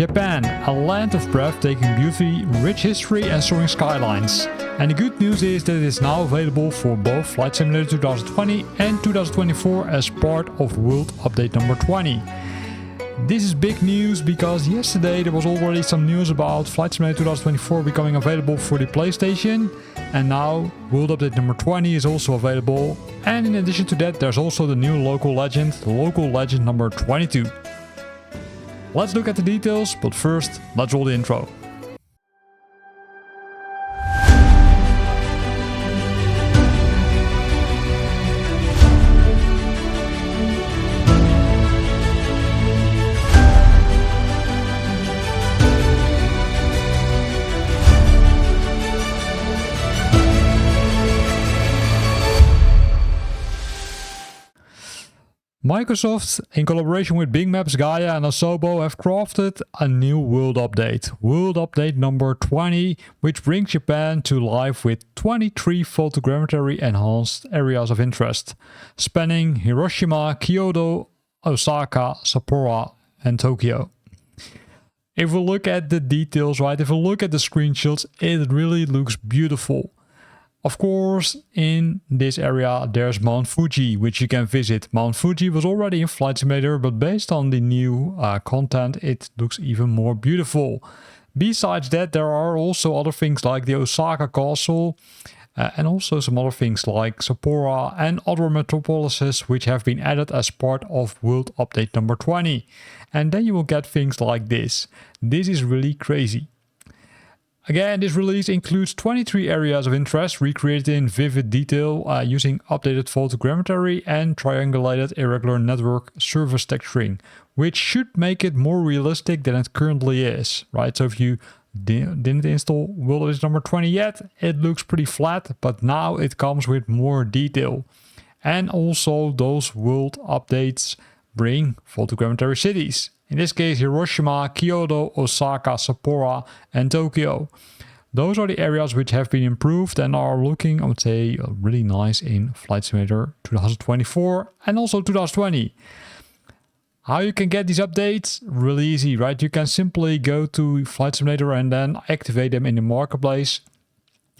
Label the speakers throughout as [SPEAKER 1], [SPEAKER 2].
[SPEAKER 1] Japan, a land of breathtaking beauty, rich history and soaring skylines. And the good news is that it is now available for both Flight Simulator 2020 and 2024 as part of World Update number 20. This is big news because yesterday there was already some news about Flight Simulator 2024 becoming available for the PlayStation, and now World Update number 20 is also available. And in addition to that, there's also the new local legend, the local legend number 22. Let's look at the details, but first, let's roll the intro. Microsoft, in collaboration with Bing Maps, Gaia and Asobo, have crafted a new World Update. World Update number 20, which brings Japan to life with 23 photogrammetry enhanced areas of interest, spanning Hiroshima, Kyoto, Osaka, Sapporo and Tokyo. If we look at the details, right, if we look at the screenshots, it really looks beautiful. Of course, in this area there's Mount Fuji, which you can visit. Mount Fuji was already in Flight Simulator, but based on the new content, it looks even more beautiful. Besides that, there are also other things like the Osaka Castle, and also some other things like Sapporo and other metropolises which have been added as part of World Update number 20. And then you will get things like this. This is really crazy. Again, this release includes 23 areas of interest recreated in vivid detail using updated photogrammetry and triangulated irregular network surface texturing, which should make it more realistic than it currently is, right? So if you didn't install World Update number 20 yet, it looks pretty flat, but now it comes with more detail. And also those world updates bring Photogrammetry Cities. In this case, Hiroshima, Kyoto, Osaka, Sapporo and Tokyo. Those are the areas which have been improved and are looking, I would say, really nice in Flight Simulator 2024 and also 2020. How you can get these updates? Really easy, right? You can simply go to Flight Simulator and then activate them in the marketplace.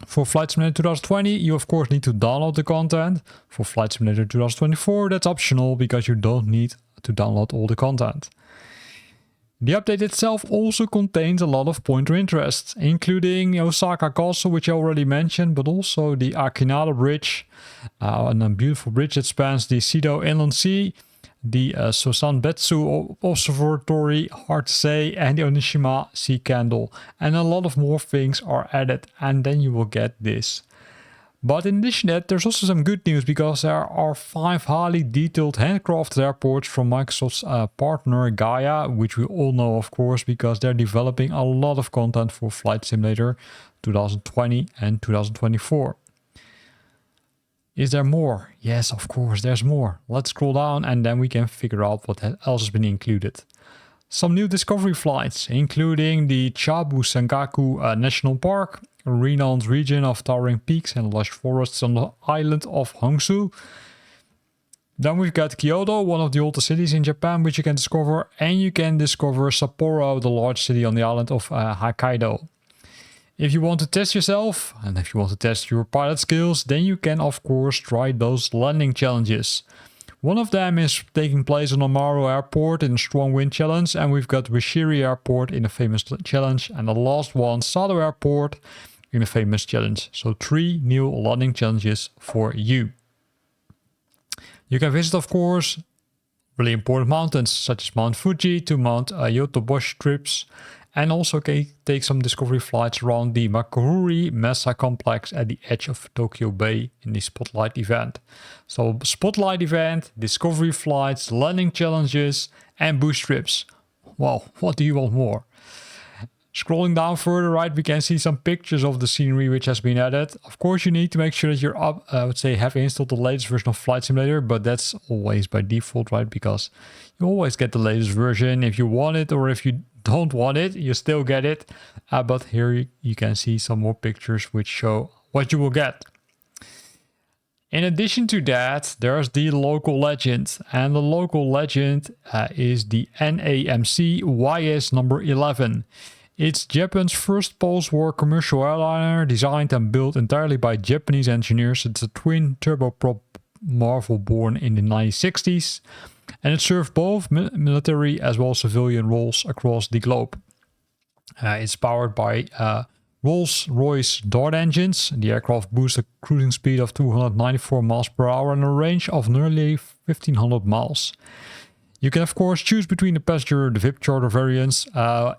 [SPEAKER 1] For Flight Simulator 2020, you of course need to download the content. For Flight Simulator 2024, that's optional because you don't need to download all the content. The update itself also contains a lot of pointer interests, including Osaka Castle, which I already mentioned, but also the Akinada Bridge, and a beautiful bridge that spans the Seto Inland Sea, the Sosanbetsu Observatory, hard to say, and the Onishima Sea Candle. And a lot of more things are added, and then you will get this. But in addition to that, there's also some good news because there are 5 highly detailed handcrafted airports from Microsoft's partner Gaia, which we all know of course because they're developing a lot of content for Flight Simulator 2020 and 2024. Is there more? Yes, of course, there's more. Let's scroll down and then we can figure out what else has been included. Some new discovery flights, including the Chabu Sengaku National Park, a renowned region of towering peaks and lush forests on the island of Honshu. Then we've got Kyoto, one of the oldest cities in Japan, which you can discover, and you can discover Sapporo, the large city on the island of Hokkaido. If you want to test yourself, and if you want to test your pilot skills, then you can of course try those landing challenges. One of them is taking place on Amaro Airport in a strong wind challenge, and we've got Rishiri Airport in a famous challenge, and the last one, Sato Airport, in a famous challenge. So 3 new landing challenges for you. You can visit, of course, really important mountains such as Mount Fuji to Mount Yotoboshi trips, and also take some discovery flights around the Makuhuri Mesa complex at the edge of Tokyo Bay in the Spotlight event. So Spotlight event, discovery flights, landing challenges and boost trips. Well, what do you want more? Scrolling down further, right, we can see some pictures of the scenery which has been added. Of course, you need to make sure that you're have installed the latest version of Flight Simulator, but that's always by default, right? Because you always get the latest version if you want it, or if you don't want it, you still get it. But here you can see some more pictures which show what you will get. In addition to that, there's the local legend, and the local legend is the NAMC YS-11. It's Japan's first post-war commercial airliner, designed and built entirely by Japanese engineers. It's a twin turboprop marvel born in the 1960s, and it served both military as well as civilian roles across the globe. It's powered by Rolls-Royce Dart engines. The aircraft boasts a cruising speed of 294 miles per hour and a range of nearly 1500 miles. You can of course choose between the passenger and the VIP charter variants,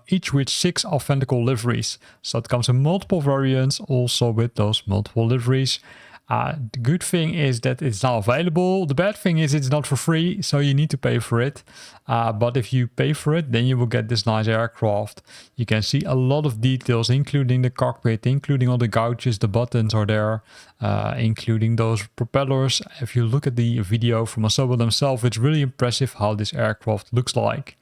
[SPEAKER 1] each with 6 identical liveries. So it comes in multiple variants, also with those multiple liveries. The good thing is that it's now available. The bad thing is it's not for free, so you need to pay for it. But if you pay for it, then you will get this nice aircraft. You can see a lot of details, including the cockpit, including all the gouges, the buttons are there, including those propellers. If you look at the video from Asobo themselves, it's really impressive how this aircraft looks like.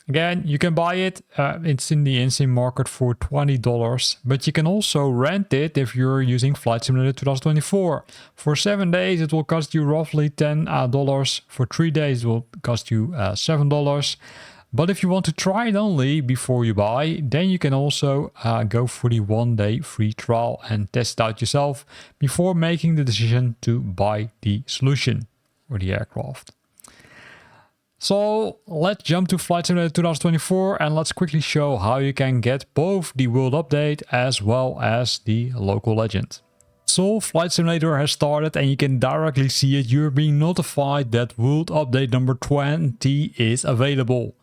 [SPEAKER 1] Again, you can buy it. It's in the in-sim market for $20, but you can also rent it if you're using Flight Simulator 2024. For 7 days, it will cost you roughly $10. For 3 days, it will cost you $7. But if you want to try it only before you buy, then you can also go for the 1-day free trial and test it out yourself before making the decision to buy the solution or the aircraft. So let's jump to Flight Simulator 2024 and let's quickly show how you can get both the world update as well as the local legend. So Flight Simulator has started and you can directly see it. You're being notified that world update number 20 is available.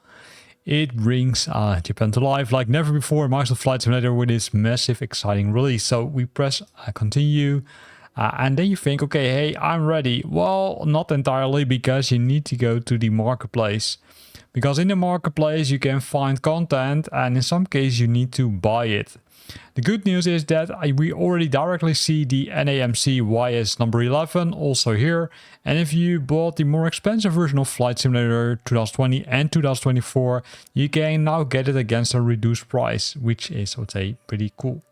[SPEAKER 1] It brings Japan to life like never before in Microsoft Flight Simulator with this massive exciting release. So we press continue. And then you think, okay, hey, I'm ready. Well, not entirely, because you need to go to the marketplace. Because in the marketplace, you can find content, and in some cases, you need to buy it. The good news is that we already directly see the NAMC YS-11 also here. And if you bought the more expensive version of Flight Simulator 2020 and 2024, you can now get it against a reduced price, which is, I would say, pretty cool.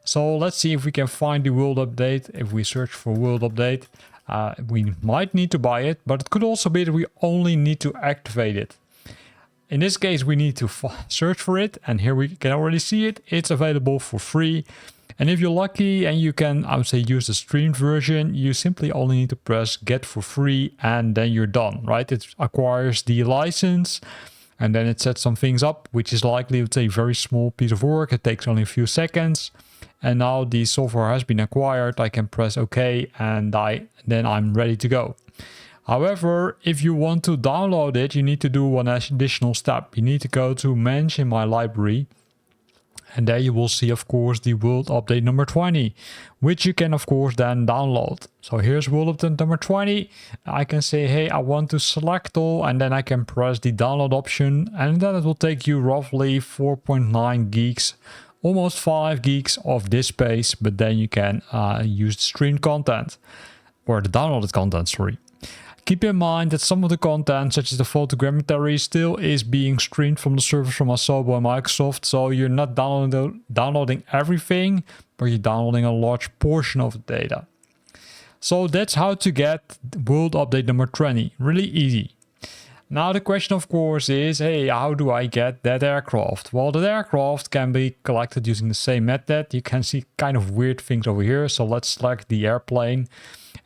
[SPEAKER 1] So let's see if we can find the world update. If we search for world update, we might need to buy it, but it could also be that we only need to activate it. In this case, we need to search for it, and here we can already see it. It's available for free. And if you're lucky and you can, I would say, use the streamed version, you simply only need to press get for free and then you're done, right? It acquires the license and then it sets some things up, which is likely, I would say, a very small piece of work. It takes only a few seconds. And now the software has been acquired. I can press OK and then I'm ready to go. However, if you want to download it, you need to do one additional step. You need to go to Manage in My Library. And there you will see, of course, the world update number 20, which you can, of course, then download. So here's world update number 20. I can say, hey, I want to select all, and then I can press the download option. And then it will take you roughly 4.9 gigs, almost 5 gigs of disk space. But then you can use the streamed content, or the downloaded content, sorry. Keep in mind that some of the content, such as the photogrammetry, still is being streamed from the servers from Asobo and Microsoft. So you're not downloading everything, but you're downloading a large portion of the data. So that's how to get world update number 20. Really easy. Now the question, of course, is, hey, how do I get that aircraft? Well, that aircraft can be collected using the same method. You can see kind of weird things over here. So let's select the airplane.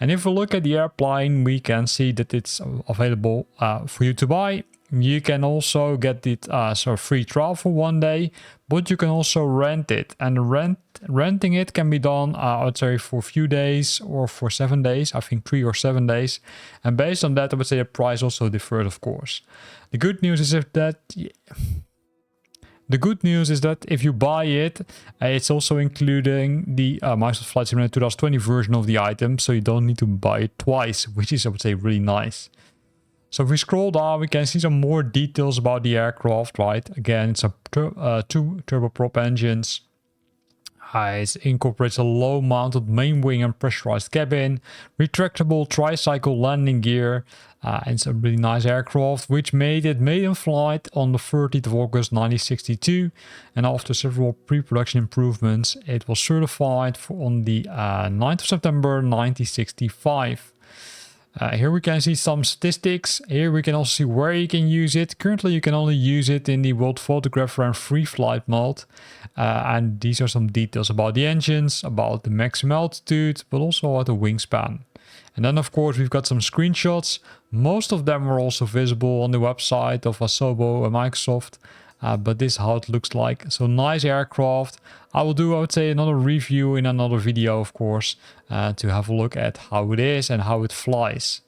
[SPEAKER 1] And if we look at the airplane, we can see that it's available for you to buy. You can also get it so free trial for 1 day, but you can also rent it. And renting it can be done, I would say, for a few days or for 7 days. I think 3 or 7 days. And based on that, I would say the price also differs, of course. The good news is that if you buy it, it's also including the Microsoft Flight Simulator 2020 version of the item, so you don't need to buy it twice, which is, I would say, really nice. So if we scroll down, we can see some more details about the aircraft, right? Again, it's two turboprop engines. It incorporates a low-mounted main wing and pressurized cabin, retractable tricycle landing gear, and it's a really nice aircraft, which made it maiden flight on the 30th of August 1962. And after several pre-production improvements, it was certified on the 9th of September 1965. Here we can see some statistics. Here we can also see where you can use it. Currently you can only use it in the World Photographer and free flight mode. And these are some details about the engines, about the maximum altitude, but also about the wingspan. And then of course we've got some screenshots. Most of them are also visible on the website of Asobo and Microsoft. But this is how it looks like. So nice aircraft. I will do, I would say, another review in another video, of course, to have a look at how it is and how it flies.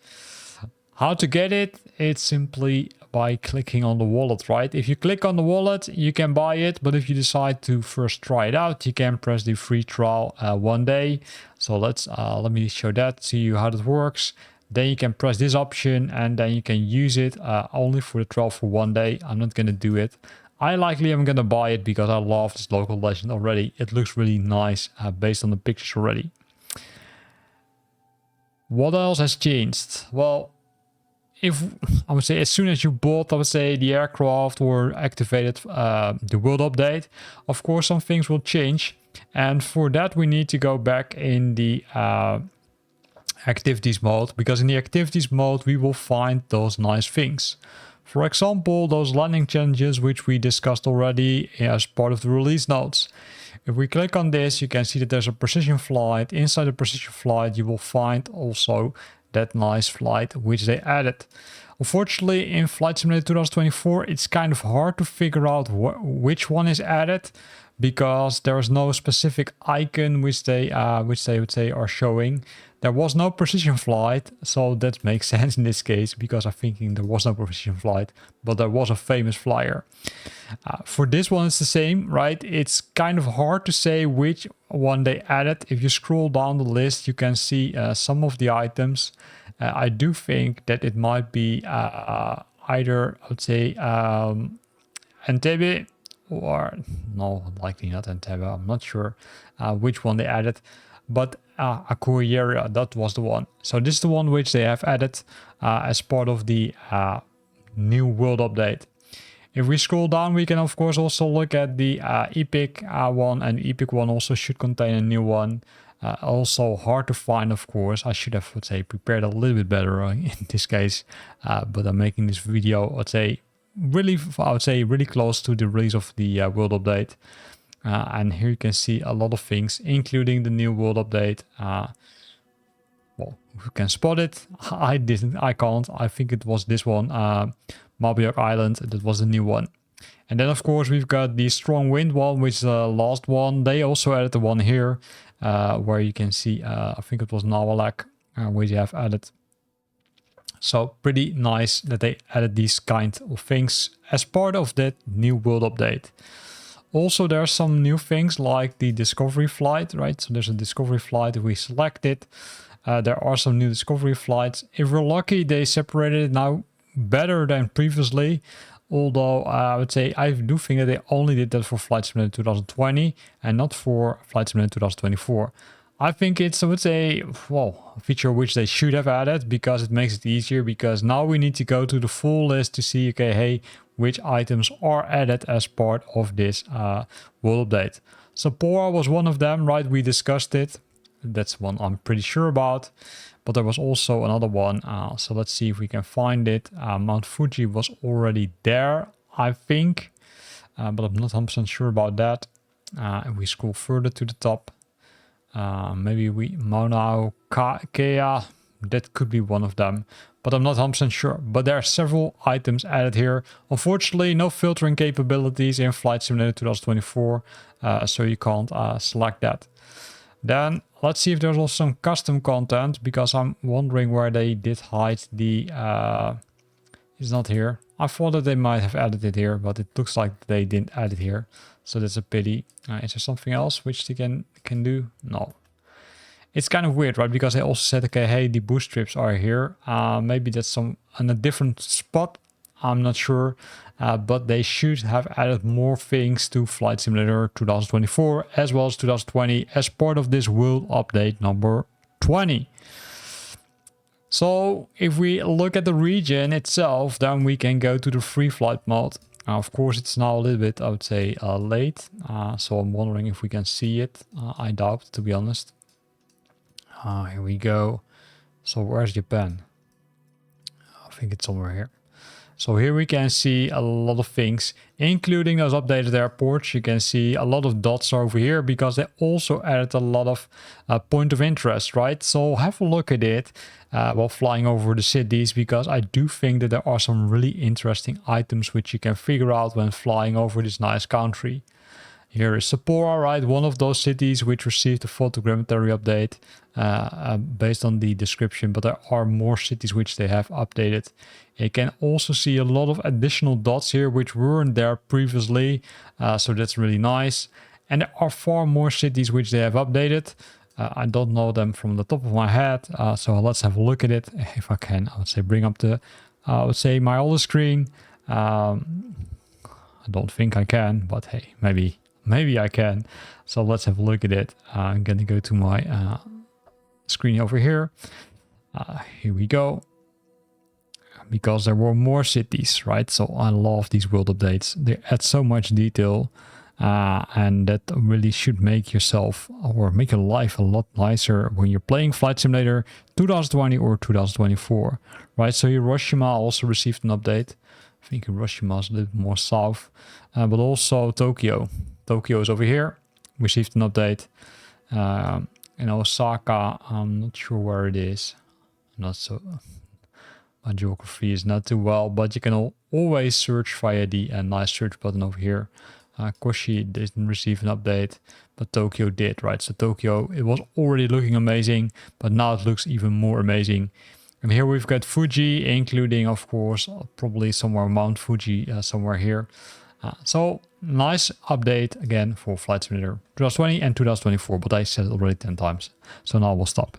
[SPEAKER 1] How to get it? It's simply by clicking on the wallet, right? If you click on the wallet, you can buy it. But if you decide to first try it out, you can press the free trial 1 day. So let me show that, see you how that works. Then you can press this option and then you can use it only for the trial for 1 day. I'm not going to do it. I likely am going to buy it because I love this local legend already. It looks really nice based on the pictures already. What else has changed? Well, if I would say as soon as you bought, I would say, the aircraft or activated the world update, of course some things will change. And for that we need to go back in the activities mode, because in the activities mode we will find those nice things. For example, those landing challenges which we discussed already as part of the release notes. If we click on this, you can see that there's a precision flight. Inside the precision flight you will find also that nice flight which they added. Unfortunately, in Flight Simulator 2024 it's kind of hard to figure out which one is added, because there is no specific icon which they would say are showing. There was no precision flight, so that makes sense in this case, because I'm thinking there was no precision flight, but there was a famous flyer. For this one it's the same, right? It's kind of hard to say which one they added. If you scroll down the list, you can see some of the items. I do think that it might be either, I would say, Entebbe, or no, likely not Entebbe. I'm not sure which one they added, but RJER, that was the one. So this is the one which they have added as part of the new world update. If we scroll down, we can of course also look at the Epic one, and the Epic one also should contain a new one. Also hard to find, of course. I should have, let's say, prepared a little bit better in this case, but I'm making this video, let's say, really close to the release of the world update. And here you can see a lot of things, including the new world update. Well, you can spot it. I can't. I think it was this one, Mabiok Island. That was the new one. And then of course we've got the strong wind one, which is the last one. They also added the one here, where you can see, I think it was Nawalak, which they have added. So pretty nice that they added these kind of things as part of that new world update. Also, there are some new things like the discovery flight, right? So there's a discovery flight. If we select it, there are some new discovery flights. If we're lucky, they separated it now better than previously. Although I would say I do think that they only did that for Flight Simulator 2020 and not for Flight Simulator 2024. I think it's, I would say, well, a feature which they should have added, because it makes it easier, because now we need to go to the full list to see, okay, hey, which items are added as part of this world update. Sapporo was one of them, right? We discussed it. That's one I'm pretty sure about. But there was also another one. So let's see if we can find it. Mount Fuji was already there, I think. But I'm not 100% sure about that. If we scroll further to the top, maybe Mauna Kea, that could be one of them, but I'm not 100% sure. But there are several items added here. Unfortunately, no filtering capabilities in Flight Simulator 2024, so you can't select that. Then let's see if there's also some custom content, because I'm wondering where they did hide the... it's not here. I thought that they might have added it here, but it looks like they didn't add it here. So that's a pity. Is there something else which they can do? No. It's kind of weird, right? Because they also said, okay, hey, the boost trips are here. Maybe that's in a different spot. I'm not sure. But they should have added more things to Flight Simulator 2024 as well as 2020 as part of this world update number 20. So if we look at the region itself, then we can go to the free flight mode. Of course, it's now a little bit, I would say, late. So I'm wondering if we can see it. I doubt, to be honest. Here we go. So where's Japan? I think it's somewhere here. So here we can see a lot of things, including those updated airports. You can see a lot of dots over here because they also added a lot of point of interest, right? So have a look at it while flying over the cities, because I do think that there are some really interesting items which you can figure out when flying over this nice country. Here is Sapporo, right? One of those cities which received a photogrammetry update based on the description, but there are more cities which they have updated. You can also see a lot of additional dots here which weren't there previously, so that's really nice. And there are far more cities which they have updated. I don't know them from the top of my head, so let's have a look at it. If I can, I would say bring up the, my other screen. I don't think I can, but hey, maybe I can. So let's have a look at it. I'm gonna go to my screen over here. Here we go. Because there were more cities, right? So I love these world updates. They add so much detail, and that really should make yourself or make your life a lot nicer when you're playing Flight Simulator 2020 or 2024, right? So Hiroshima also received an update. I think Hiroshima is a little more south, but also Tokyo. Tokyo is over here, received an update. In Osaka, I'm not sure where it is. Not so, my geography is not too well, but you can always search via the nice search button over here. Koshi didn't receive an update, but Tokyo did, right? So Tokyo, it was already looking amazing, but now it looks even more amazing. And here we've got Fuji, including, of course, probably somewhere Mount Fuji, somewhere here. So nice update again for Flight Simulator 2020 and 2024, but I said it already 10 times. So now we'll stop.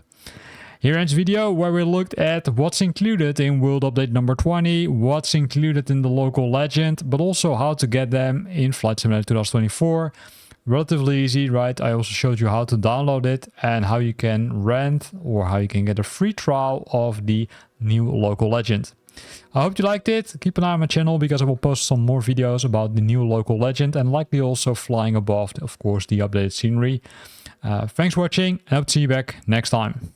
[SPEAKER 1] Here ends video where we looked at what's included in World Update number 20, what's included in the local legend, but also how to get them in Flight Simulator 2024. Relatively easy, right? I also showed you how to download it and how you can rent or how you can get a free trial of the new local legend. I hope you liked it. Keep an eye on my channel because I will post some more videos about the new local legend and likely also flying above, of course, the updated scenery. Thanks for watching and I hope to see you back next time.